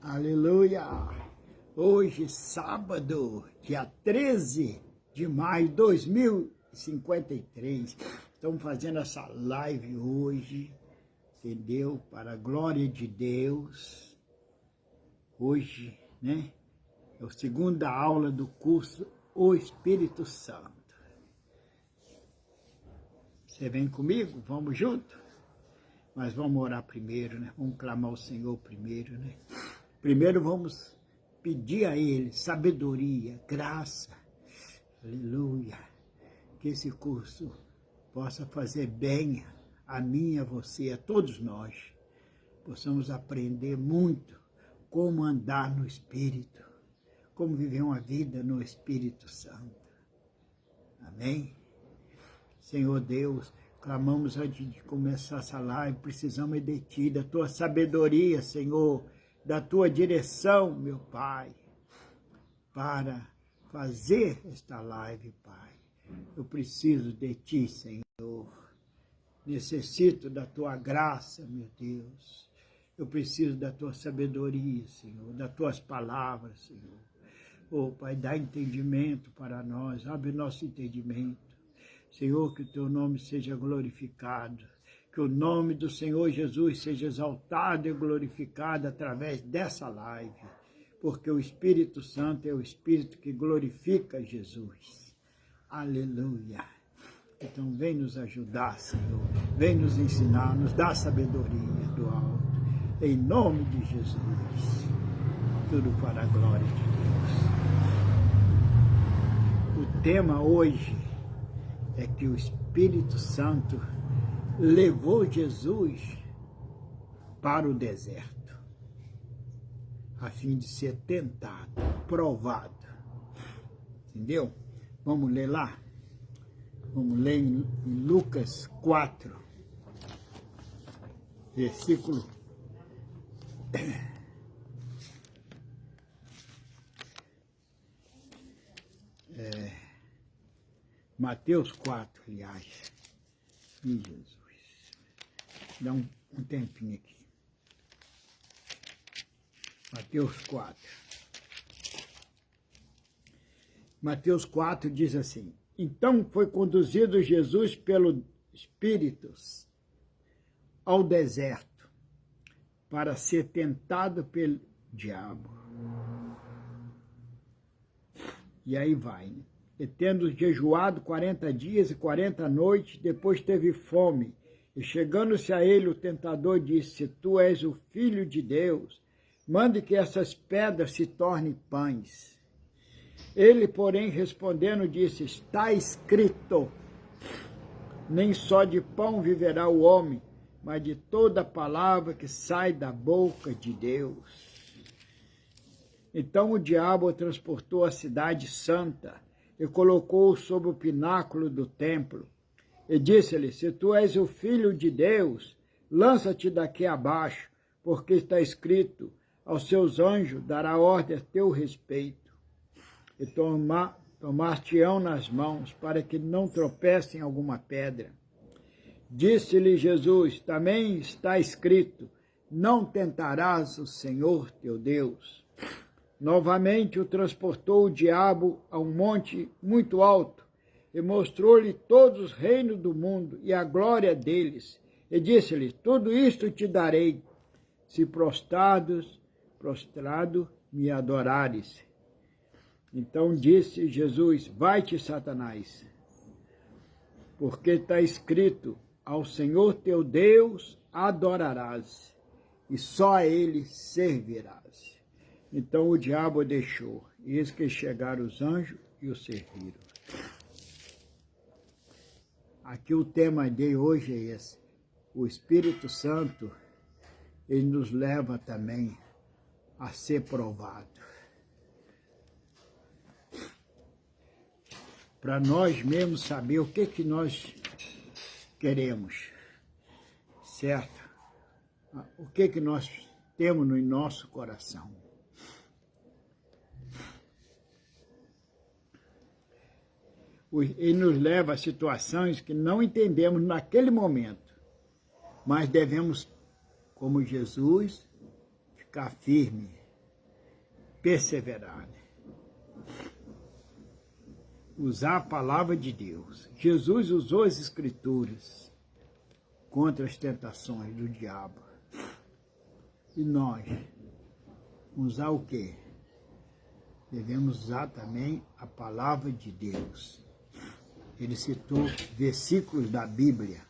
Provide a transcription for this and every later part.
Aleluia! Hoje, sábado, dia 13 de maio de 2053. Estamos fazendo essa live hoje, entendeu? Para a glória de Deus. Hoje, né? É a segunda aula do curso O Espírito Santo. Você vem comigo? Vamos junto? Mas vamos orar primeiro, né? Vamos clamar ao Senhor primeiro, né? Primeiro vamos pedir a Ele sabedoria, graça, aleluia, que esse curso possa fazer bem a mim, a você, a todos nós. Possamos aprender muito como andar no Espírito, como viver uma vida no Espírito Santo. Amém? Senhor Deus, clamamos antes de começar essa live, precisamos de Ti, da Tua sabedoria, Senhor, da Tua direção, meu Pai, para fazer esta live, Pai. Eu preciso de Ti, Senhor. Necessito da Tua graça, meu Deus. Eu preciso da Tua sabedoria, Senhor, das Tuas palavras, Senhor. Oh, Pai, dá entendimento para nós, abre nosso entendimento. Senhor, que o Teu nome seja glorificado. Que o nome do Senhor Jesus seja exaltado e glorificado através dessa live, porque o Espírito Santo é o Espírito que glorifica Jesus. Aleluia! Então vem nos ajudar, Senhor, vem nos ensinar, nos dá sabedoria do alto, em nome de Jesus, tudo para a glória de Deus. O tema hoje é que o Espírito Santo levou Jesus para o deserto, a fim de ser tentado, provado. Entendeu? Vamos ler lá? Vamos ler em Lucas 4, versículo... Mateus 4, aliás. Ih, Jesus. Dá um tempinho aqui. Mateus 4. Mateus 4 diz assim: Então foi conduzido Jesus pelo Espírito ao deserto para ser tentado pelo diabo. E aí vai, né? E tendo jejuado 40 dias e 40 noites, depois teve fome. E chegando-se a ele, o tentador disse: Se tu és o Filho de Deus, mande que essas pedras se tornem pães. Ele, porém, respondendo, disse: Está escrito, nem só de pão viverá o homem, mas de toda palavra que sai da boca de Deus. Então o diabo o transportou à cidade santa e colocou-o sobre o pináculo do templo. E disse-lhe: Se tu és o Filho de Deus, lança-te daqui abaixo, porque está escrito: aos seus anjos dará ordem a teu respeito, e tomar-te-ão nas mãos, para que não tropece em alguma pedra. Disse-lhe Jesus: Também está escrito: Não tentarás o Senhor teu Deus. Novamente o transportou o diabo a um monte muito alto, e mostrou-lhe todos os reinos do mundo e a glória deles. E disse-lhe: Tudo isto te darei, se prostrado me adorares. Então disse Jesus: Vai-te, Satanás, porque está escrito: Ao Senhor teu Deus adorarás, e só a Ele servirás. Então o diabo o deixou, e eis que chegaram os anjos e o serviram. Aqui o tema de hoje é esse. O Espírito Santo, ele nos leva também a ser provado. Para nós mesmos saber o que nós queremos, certo? O que nós temos no nosso coração. Ele nos leva a situações que não entendemos naquele momento, mas devemos, como Jesus, ficar firme, perseverar. Usar a palavra de Deus. Jesus usou as Escrituras contra as tentações do diabo. E nós, usar o quê? Devemos usar também a palavra de Deus. Ele citou versículos da Bíblia.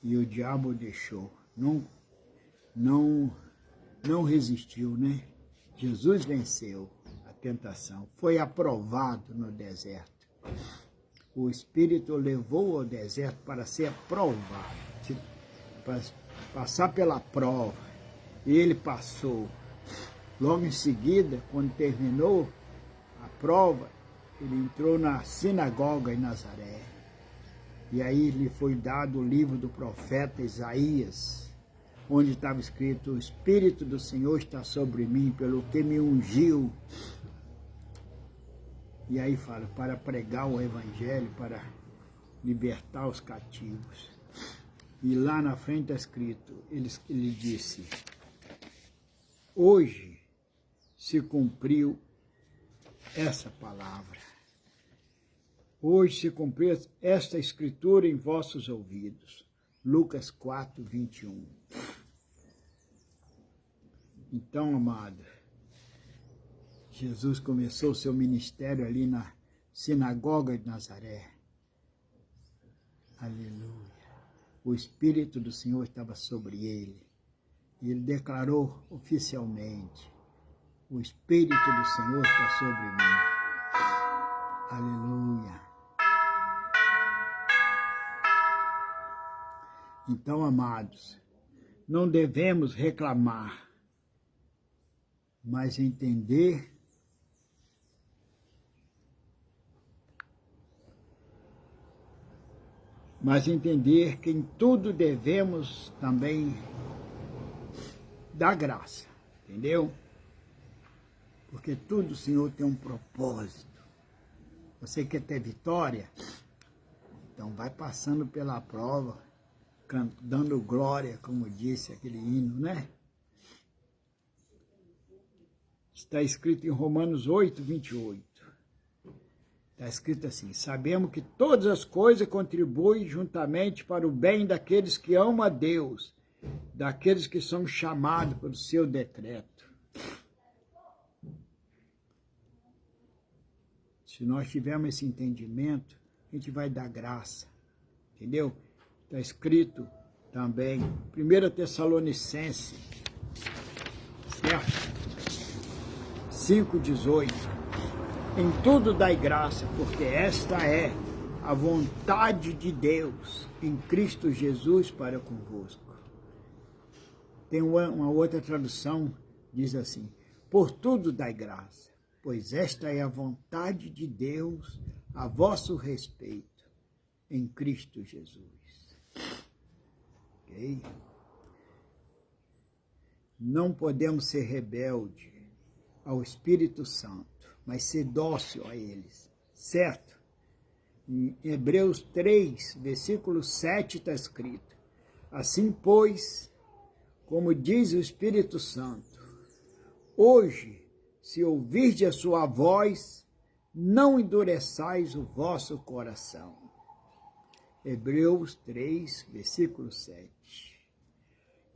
E o diabo deixou. Não resistiu, né? Jesus venceu a tentação. Foi aprovado no deserto. O Espírito levou ao deserto para ser aprovado. Para passar pela prova. E ele passou. Logo em seguida, quando terminou a prova, ele entrou na sinagoga em Nazaré. E aí lhe foi dado o livro do profeta Isaías, onde estava escrito: o Espírito do Senhor está sobre mim, pelo que me ungiu. E aí fala, para pregar o Evangelho, para libertar os cativos. E lá na frente está escrito, ele disse: hoje se cumpriu essa palavra. Hoje se cumpriu esta escritura em vossos ouvidos. Lucas 4, 21. Então, amado, Jesus começou seu ministério ali na sinagoga de Nazaré. Aleluia. O Espírito do Senhor estava sobre ele. E ele declarou oficialmente: o Espírito do Senhor está sobre mim. Aleluia. Então, amados, não devemos reclamar, mas entender que em tudo devemos também dar graça, entendeu? Porque tudo o Senhor tem um propósito. Você quer ter vitória? Então vai passando pela prova, dando glória, como disse aquele hino, né? Está escrito em Romanos 8, 28. Está escrito assim: sabemos que todas as coisas contribuem juntamente para o bem daqueles que amam a Deus, daqueles que são chamados pelo seu decreto. Se nós tivermos esse entendimento, a gente vai dar graça, entendeu? Está escrito também, 1 Tessalonicenses, certo? 5,18. Em tudo dai graça, porque esta é a vontade de Deus em Cristo Jesus para convosco. Tem uma outra tradução, diz assim: por tudo dai graça, pois esta é a vontade de Deus a vosso respeito em Cristo Jesus. Ok? Não podemos ser rebelde ao Espírito Santo, mas ser dócil a eles, certo? Em Hebreus 3, versículo 7 está escrito: assim, pois, como diz o Espírito Santo, hoje, se ouvirdes a sua voz, não endureçais o vosso coração. Hebreus 3, versículo 7.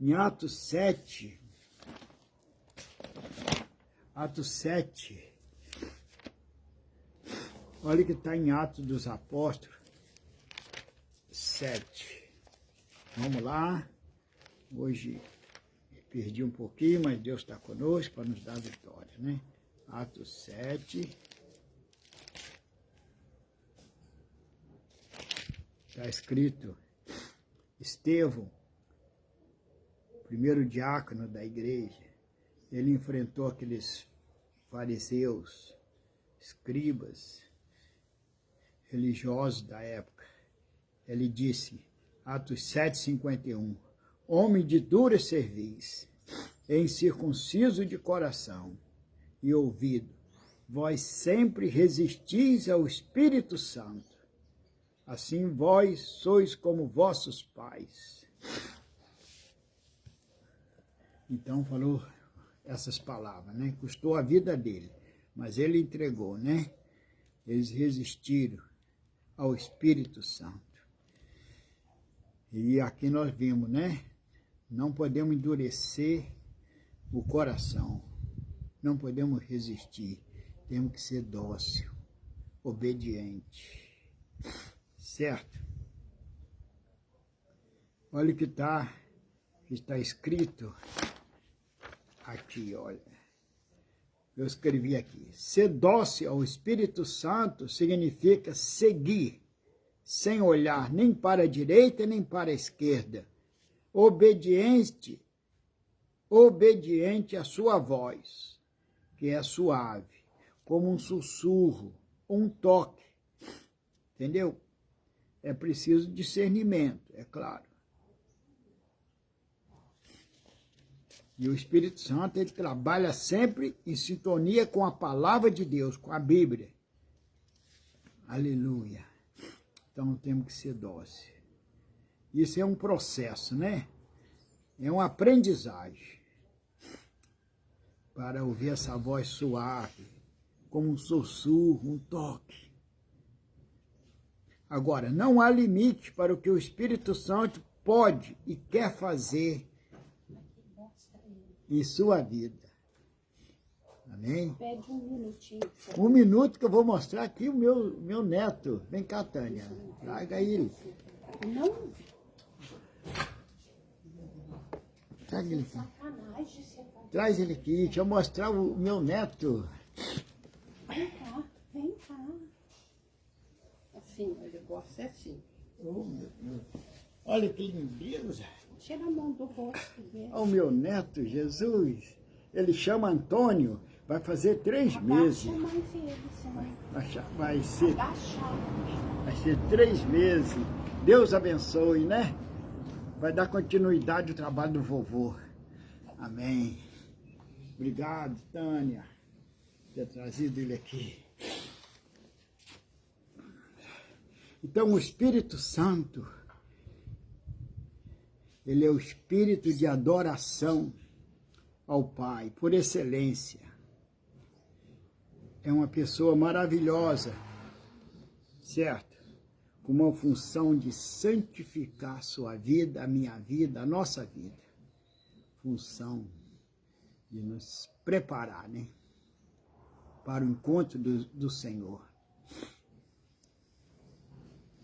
Em Atos 7, olha que está em Atos dos Apóstolos 7. Vamos lá. Hoje perdi um pouquinho, mas Deus está conosco para nos dar vitória, né? Atos 7. Está escrito: Estevão, primeiro diácono da igreja, ele enfrentou aqueles fariseus, escribas, religiosos da época. Ele disse, Atos 7,51, homem de dura cerviz, incircunciso de coração e ouvido, vós sempre resistis ao Espírito Santo, assim vós sois como vossos pais. Então falou, essas palavras, né? Custou a vida dele, mas ele entregou, né? Eles resistiram ao Espírito Santo. E aqui nós vimos, né? Não podemos endurecer o coração, não podemos resistir, temos que ser dócil, obediente, certo? Olha o que está escrito aqui, olha. Eu escrevi aqui. Ser dócil ao Espírito Santo significa seguir, sem olhar nem para a direita nem para a esquerda. Obediente à sua voz, que é suave, como um sussurro, um toque. Entendeu? É preciso discernimento, é claro. E o Espírito Santo, ele trabalha sempre em sintonia com a palavra de Deus, com a Bíblia. Aleluia. Então temos que ser dócil. Isso é um processo, né? É uma aprendizagem para ouvir essa voz suave, como um sussurro, um toque. Agora, não há limite para o que o Espírito Santo pode e quer fazer em sua vida. Amém? Pede um minutinho. Um minuto que eu vou mostrar aqui o meu neto. Vem cá, Tânia. Traga ele. Não. Traga ele aqui. Sacanagem. Traz ele aqui. Deixa eu mostrar o meu neto. Vem cá, vem cá. Assim, ele gosta assim. Oh, meu Deus. Olha que lindeza. Tira a mão do rosto dele. Olha o meu neto, Jesus. Ele chama Antônio. Vai fazer 3 meses. Abaixa mais ele, senão. Vai ser Abaixa. 3 meses. Deus abençoe, né? Vai dar continuidade ao trabalho do vovô. Amém. Obrigado, Tânia, por ter trazido ele aqui. Então, o Espírito Santo, ele é o espírito de adoração ao Pai, por excelência. É uma pessoa maravilhosa, certo? Com uma função de santificar a sua vida, a minha vida, a nossa vida. Função de nos preparar, né? Para o encontro do Senhor.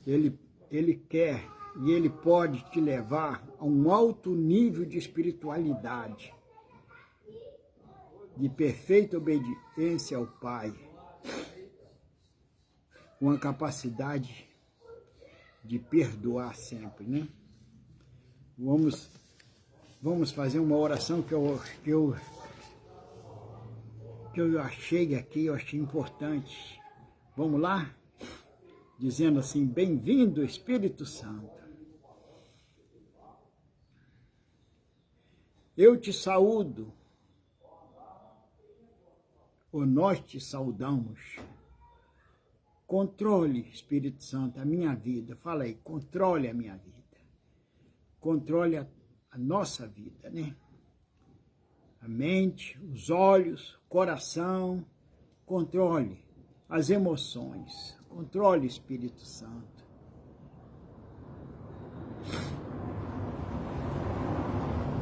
Ele quer e Ele pode te levar a um alto nível de espiritualidade, de perfeita obediência ao Pai, com a capacidade de perdoar sempre, né? Vamos fazer uma oração que eu achei aqui, eu achei importante. Vamos lá? Dizendo assim, bem-vindo Espírito Santo. Eu te saúdo, ou nós te saudamos. Controle, Espírito Santo, a minha vida. Fala aí, controle a minha vida. Controle a nossa vida, né? A mente, os olhos, o coração. Controle as emoções. Controle, Espírito Santo.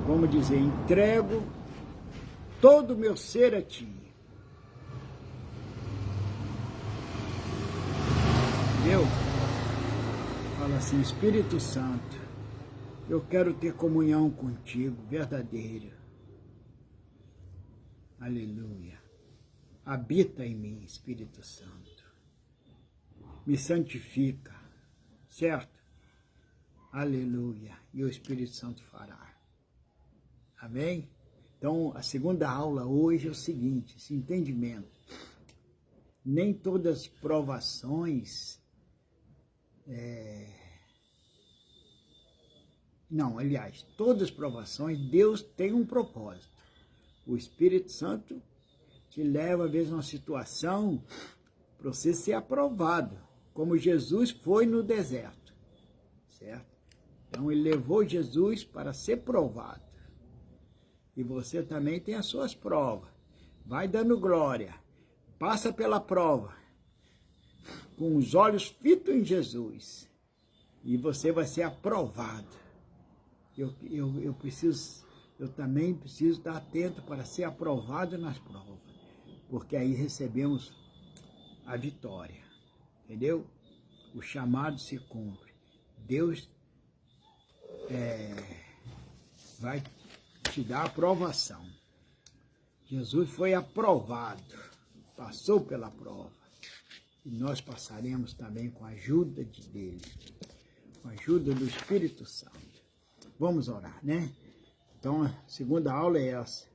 Vamos dizer, entrego todo o meu ser a Ti. Entendeu? Fala assim, Espírito Santo, eu quero ter comunhão contigo, verdadeira. Aleluia. Habita em mim, Espírito Santo. Me santifica, certo? Aleluia. E o Espírito Santo fará. Amém? Então, a segunda aula hoje é o seguinte, esse entendimento. Nem todas as provações... Não, aliás, todas as provações, Deus tem um propósito. O Espírito Santo te leva, às vezes, a uma situação para você ser aprovado, como Jesus foi no deserto, certo? Então, ele levou Jesus para ser provado. E você também tem as suas provas. Vai dando glória. Passa pela prova. Com os olhos fitos em Jesus. E você vai ser aprovado. Eu também preciso estar atento para ser aprovado nas provas. Porque aí recebemos a vitória. Entendeu? O chamado se cumpre. Deus vai te dar aprovação. Jesus foi aprovado, passou pela prova. E nós passaremos também com a ajuda de Deus, com a ajuda do Espírito Santo. Vamos orar, né? Então, a segunda aula é essa: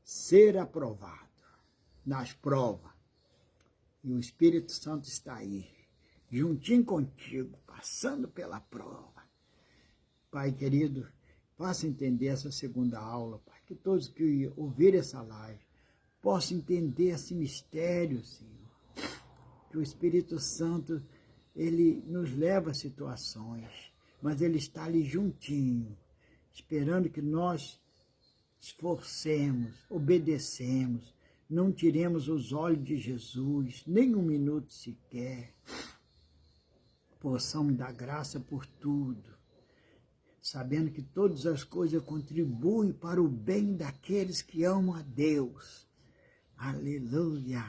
ser aprovado nas provas. E o Espírito Santo está aí, juntinho contigo, passando pela prova. Pai querido, faça entender essa segunda aula, Pai, que todos que ouvirem essa live possam entender esse mistério, Senhor. Que o Espírito Santo, ele nos leva a situações, mas ele está ali juntinho, esperando que nós esforcemos, obedecemos, não tiremos os olhos de Jesus, nem um minuto sequer. Possamos dar graça por tudo, sabendo que todas as coisas contribuem para o bem daqueles que amam a Deus. Aleluia!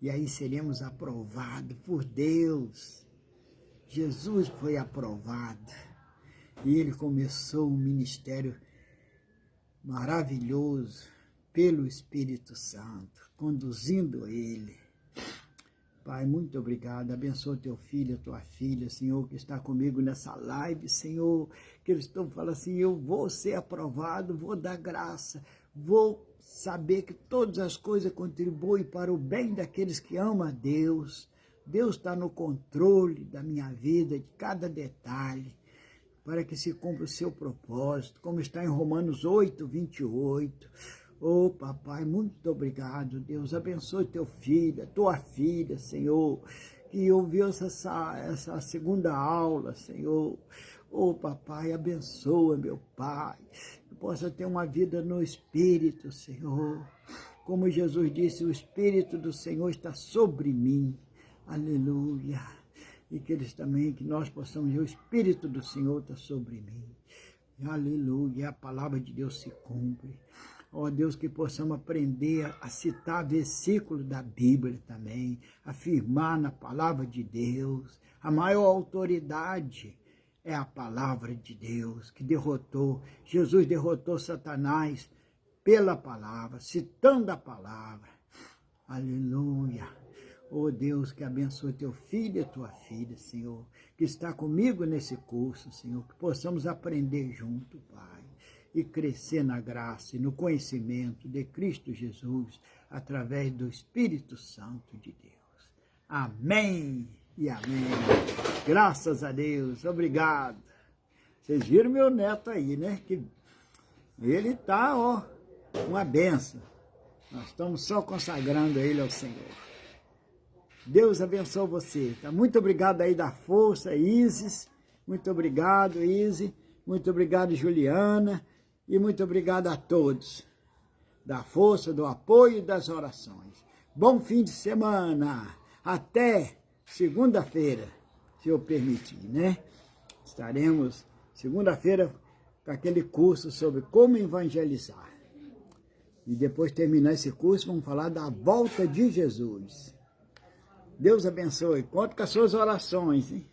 E aí seremos aprovados por Deus. Jesus foi aprovado. E ele começou um ministério maravilhoso pelo Espírito Santo, conduzindo ele. Pai, muito obrigado. Abençoa teu filho, tua filha, Senhor, que está comigo nessa live, Senhor, que eles estão falando assim: eu vou ser aprovado, vou dar graça, vou saber que todas as coisas contribuem para o bem daqueles que amam a Deus. Deus está no controle da minha vida, de cada detalhe, para que se cumpra o seu propósito, como está em Romanos 8, 28. Oh, papai, muito obrigado, Deus. Abençoe teu filho, tua filha, Senhor, que ouviu essa segunda aula, Senhor. Oh, papai, abençoa, meu Pai, que possa ter uma vida no Espírito, Senhor. Como Jesus disse, o Espírito do Senhor está sobre mim. Aleluia. E que eles também, que nós possamos ver, o Espírito do Senhor está sobre mim. Aleluia. A palavra de Deus se cumpre. Ó Deus, que possamos aprender a citar versículos da Bíblia também, afirmar na palavra de Deus. A maior autoridade é a palavra de Deus, que derrotou. Jesus derrotou Satanás pela palavra, citando a palavra. Aleluia. Oh Deus, que abençoe teu filho e tua filha, Senhor, que está comigo nesse curso, Senhor, que possamos aprender junto, Pai, e crescer na graça e no conhecimento de Cristo Jesus, através do Espírito Santo de Deus. Amém e amém. Graças a Deus, obrigado. Vocês viram meu neto aí, né? Que ele está, ó, uma benção. Nós estamos só consagrando ele ao Senhor. Deus abençoe você. Tá? Muito obrigado aí da força, Isis. Muito obrigado, Isis. Muito obrigado, Juliana. E muito obrigado a todos, da força, do apoio e das orações. Bom fim de semana, até segunda-feira, se eu permitir, né? Estaremos segunda-feira com aquele curso sobre como evangelizar. E depois de terminar esse curso, vamos falar da volta de Jesus. Deus abençoe, conto com as suas orações, hein?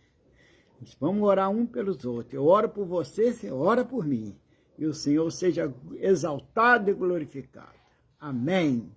Vamos orar um pelos outros. Eu oro por você, você ora por mim. E o Senhor seja exaltado e glorificado. Amém.